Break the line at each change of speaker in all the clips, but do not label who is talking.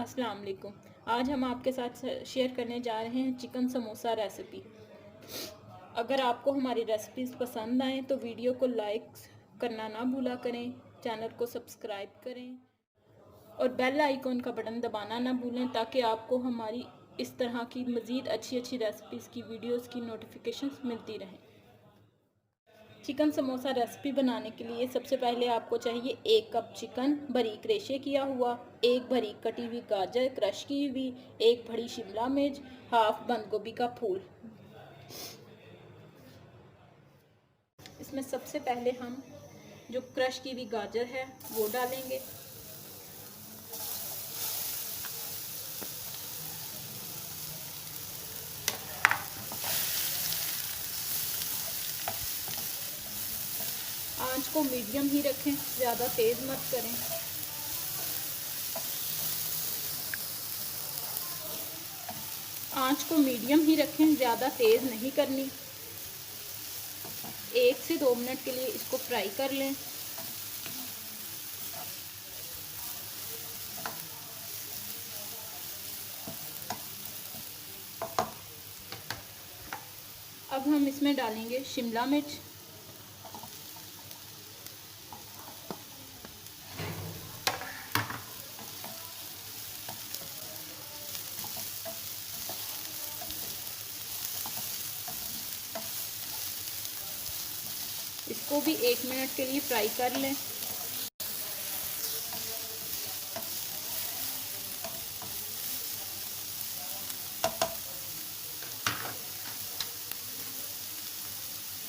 अस्सलाम वालेकुम। आज हम आपके साथ शेयर करने जा रहे हैं चिकन समोसा रेसिपी। अगर आपको हमारी रेसिपीज़ पसंद आएँ तो वीडियो को लाइक करना ना भूला करें, चैनल को सब्सक्राइब करें और बेल आइकॉन का बटन दबाना ना भूलें ताकि आपको हमारी इस तरह की मज़ीद अच्छी रेसिपीज़ की वीडियोज़ की नोटिफिकेशंस मिलती रहें। चिकन समोसा रेसिपी बनाने के लिए सबसे पहले आपको चाहिए 1 कप चिकन बारीक रेशे किया हुआ, 1 बारीक कटी हुई गाजर क्रश की हुई, 1 बड़ी शिमला मिर्च, हाफ बंद गोभी का फूल। इसमें सबसे पहले हम जो क्रश की हुई गाजर है वो डालेंगे। आंच को मीडियम ही रखें, ज़्यादा तेज़ मत करें। आंच को मीडियम ही रखें, ज़्यादा तेज़ नहीं करनी। 1 से 2 मिनट के लिए इसको फ्राई कर लें। अब हम इसमें डालेंगे शिमला मिर्च, इसको भी 1 मिनट के लिए फ्राई कर लें।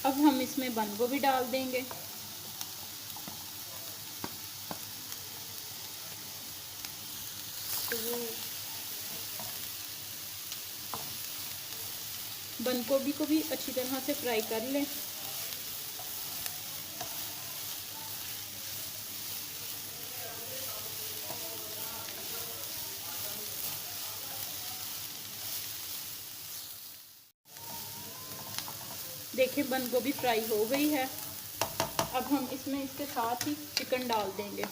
अब हम इसमें बंद गोभी डाल देंगे। बंद गोभी को भी अच्छी तरह से फ्राई कर लें। देखिए बंद गोभी फ्राई हो गई है। अब हम इसमें इसके साथ ही चिकन डाल देंगे।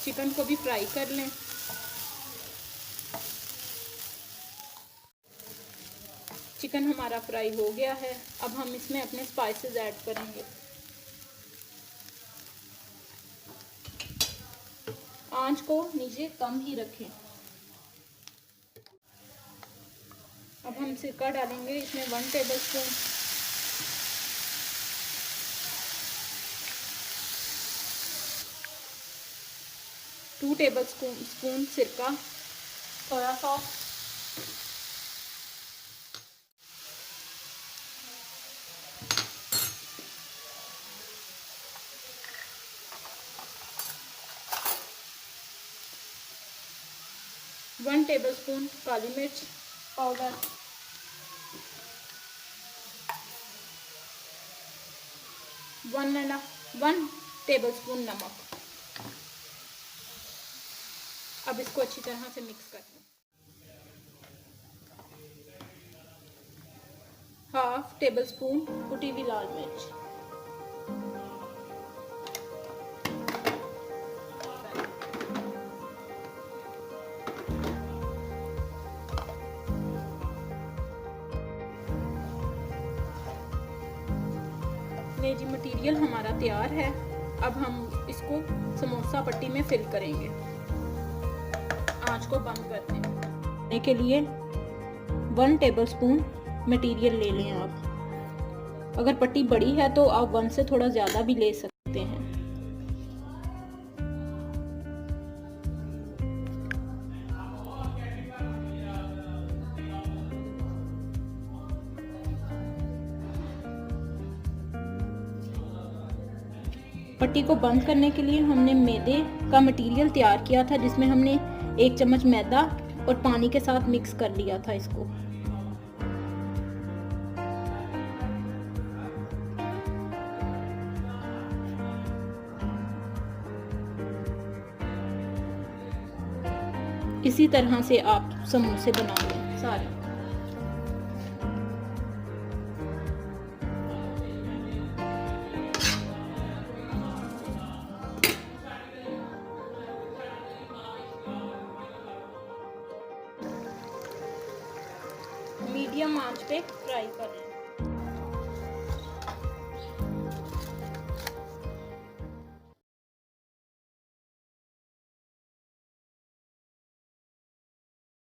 चिकन को भी फ्राई कर लें। चिकन हमारा फ्राई हो गया है। अब हम इसमें अपने स्पाइसेस ऐड करेंगे। आंच को नीचे कम ही रखें। अब हम सिरका डालेंगे इसमें 1 टेबलस्पून, टू टेबलस्पून सिरका, सोया सॉस, वन टेबलस्पून काली मिर्च पाउडर, 1 टेबलस्पून नमक। अब इसको अच्छी तरह से मिक्स कर लें। हाफ टेबलस्पून कुटी हुई लाल मिर्च, ये जी मटेरियल हमारा तैयार है। अब हम इसको समोसा पट्टी में फिल करेंगे। आंच को बंद कर दें। के लिए 1 टेबलस्पून मटेरियल ले लें आप। अगर पट्टी बड़ी है तो आप 1 से थोड़ा ज़्यादा भी ले सकते हैं। पट्टी को बंद करने के लिए हमने मैदे का मटेरियल तैयार किया था, जिसमें हमने 1 चम्मच मैदा और पानी के साथ मिक्स कर लिया था इसको। इसी तरह से आप समोसे बना लें सारे। मीडियम आंच पे फ्राई कर लें।